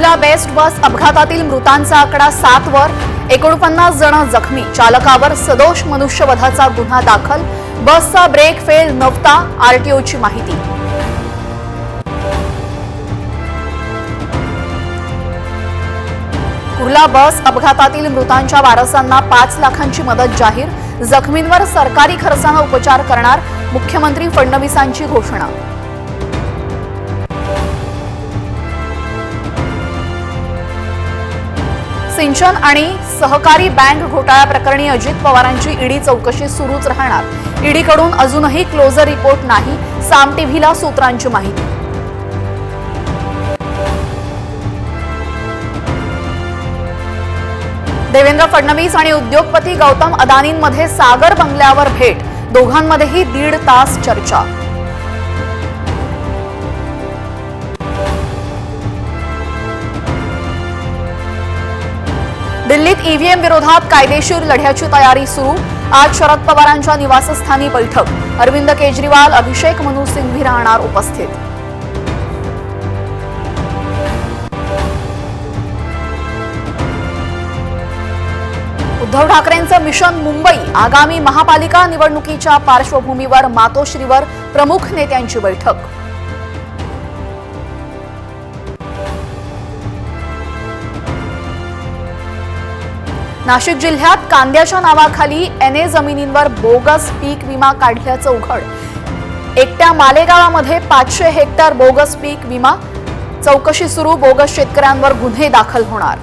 Kurla best बस अपघातातील मृतांचा आकडा 7 वर, 49 जण जखमी, चालकावर सदोष मनुष्यवधाचा गुन्हा दाखल, बसचा ब्रेक फेल नव्हता, आरटीओची माहिती. कुर्ला बस अपघातातील मृतांच्या वारसांना 5 लाखांची मदत जाहीर, जखमींवर सरकारी खर्चाने उपचार करणार, मुख्यमंत्री फडणवीसांची घोषणा. सिंचन आणि सहकारी बँक घोटाळा प्रकरणी अजित पवारांची ईडी चौकशी सुरूच राहणार, ईडीकडून अजूनही क्लोजर रिपोर्ट नाही, साम टीव्हीला सूत्रांची माहिती. देवेंद्र फडणवीस आणि उद्योगपती गौतम अदानींमध्ये सागर बंगल्यावर भेट, दोघांमध्येही 1.5 तास चर्चा. दिल्लीत ईव्हीएम विरोधात कायदेशीर लढ्याची तयारी सुरू, आज शरद पवारांच्या निवासस्थानी बैठक, अरविंद केजरीवाल, अभिषेक मनु सिंघवी राहणार उपस्थित. उद्धव ठाकरेंचं मिशन मुंबई, आगामी महापालिका निवडणुकीच्या पार्श्वभूमीवर मातोश्रीवर प्रमुख नेत्यांची बैठक. नाशिक जिल्ह्यात कांद्याच्या नावाखाली एनए जमिनींवर बोगस पीक विमा काढल्याचं उघड, एकट्या मालेगावामध्ये 500 हेक्टर बोगस पीक विमा, चौकशी सुरू, बोगस शेतकऱ्यांवर गुन्हे दाखल होणार.